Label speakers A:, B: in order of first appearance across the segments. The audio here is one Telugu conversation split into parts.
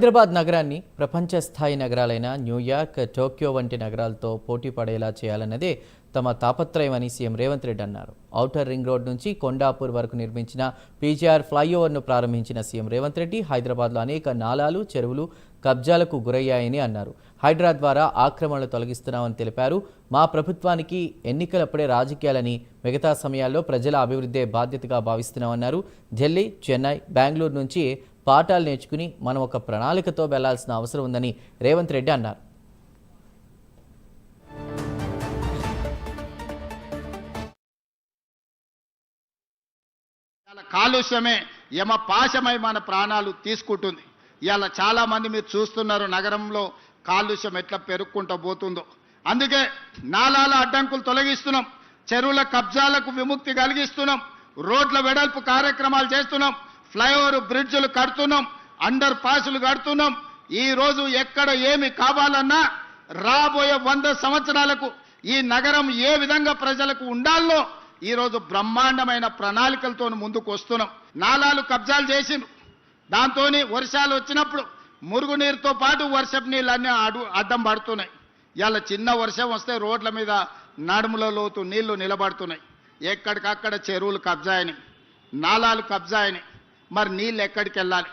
A: హైదరాబాద్ నగరాన్ని ప్రపంచ స్థాయి నగరాలైన న్యూయార్క్, టోక్యో వంటి నగరాలతో పోటీ పడేలా చేయాలన్నదే తమ తాపత్రయమని సీఎం రేవంత్ రెడ్డి అన్నారు. ఔటర్ రింగ్ రోడ్ నుంచి కొండాపూర్ వరకు నిర్మించిన పీజీఆర్ ఫ్లైఓవర్ను ప్రారంభించిన సీఎం రేవంత్ రెడ్డి హైదరాబాద్లో అనేక నాలాలు, చెరువులు కబ్జాలకు గురయ్యాయని అన్నారు. హైడ్రా ద్వారా ఆక్రమణలు తొలగిస్తున్నామని తెలిపారు. మా ప్రభుత్వానికి ఎన్నికలప్పుడే రాజకీయాలని, మిగతా సమయాల్లో ప్రజల అభివృద్ధే బాధ్యతగా భావిస్తున్నామన్నారు. ఢిల్లీ, చెన్నై, బెంగళూరు నుంచి పాఠాలు నేర్చుకుని మనం ఒక ప్రణాళికతో వెళ్లాల్సిన అవసరం ఉందని రేవంత్ రెడ్డి అన్నారు.
B: కాలుష్యమే యమ పాశమై మన ప్రాణాలు తీసుకుంటుంది. ఇవాళ చాలా మంది మీరు చూస్తున్నారు నగరంలో కాలుష్యం ఎట్లా పెరుక్కుంటూ పోతుందో. అందుకే నాలాల అడ్డంకులు తొలగిస్తున్నాం, చెరువుల కబ్జాలకు విముక్తి కలిగిస్తున్నాం, రోడ్ల వెడల్పు కార్యక్రమాలు చేస్తున్నాం, ఫ్లైఓవర్ బ్రిడ్జ్లు కడుతున్నాం, అండర్ పాసులు కడుతున్నాం. ఈ రోజు ఎక్కడ ఏమి కావాలన్నా రాబోయే 100 సంవత్సరాలకు ఈ నగరం ఏ విధంగా ప్రజలకు ఉండాలో ఈరోజు బ్రహ్మాండమైన ప్రణాళికలతో ముందుకు వస్తున్నాం. నాలాలు కబ్జాలు చేసి దాంతో వర్షాలు వచ్చినప్పుడు మురుగునీరుతో పాటు వర్షపు నీళ్ళన్నీ అడ్డం పడుతున్నాయి. ఇలా చిన్న వర్షం వస్తే రోడ్ల మీద నడుముల లోతు నీళ్లు నిలబడుతున్నాయి. ఎక్కడికక్కడ చెరువులు కబ్జాయని, నాలాలు కబ్జాయని. మరి నీళ్ళు ఎక్కడికి వెళ్ళాలి?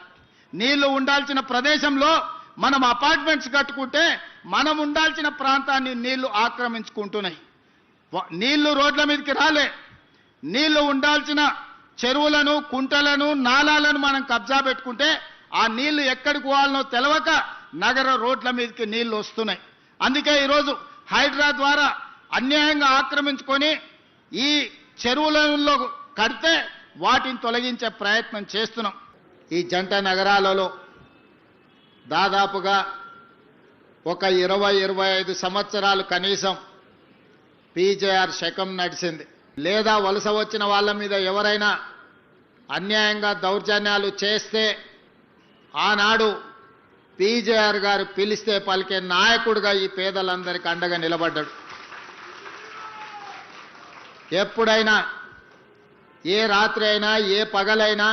B: నీళ్లు ఉండాల్సిన ప్రదేశంలో మనం అపార్ట్మెంట్స్ కట్టుకుంటే మనం ఉండాల్సిన ప్రాంతాన్ని నీళ్లు ఆక్రమించుకుంటున్నాయి. నీళ్లు రోడ్ల మీదకి రాలే. నీళ్లు ఉండాల్సిన చెరువులను, కుంటలను, నాలాలను మనం కబ్జా పెట్టుకుంటే ఆ నీళ్లు ఎక్కడికి పోవాలనో తెలవక నగర రోడ్ల మీదకి నీళ్లు వస్తున్నాయి. అందుకే ఈరోజు హైడ్రా ద్వారా అన్యాయంగా ఆక్రమించుకొని ఈ చెరువులలో కడితే వాటిని తొలగించే ప్రయత్నం చేస్తున్నాం. ఈ జంట నగరాలలో దాదాపుగా ఒక 20-25 సంవత్సరాలు కనీసం పీజేఆర్ శకం నడిచింది. లేదా వలస వచ్చిన వాళ్ళ మీద ఎవరైనా అన్యాయంగా దౌర్జన్యాలు చేస్తే ఆనాడు పీజేఆర్ గారు పిలిస్తే పలికే నాయకుడిగా ఈ పేదలందరికీ అండగా నిలబడ్డాడు. ఎప్పుడైనా ఏ రాత్రి అయినా ఏ పగలైనా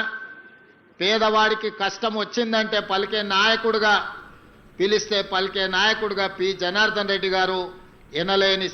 B: పేదవాడికి కష్టం వచ్చిందంటే పలికే నాయకుడిగా, పిలిస్తే పలికే నాయకుడిగా పి జనార్దన్ రెడ్డి గారు ఎనలేని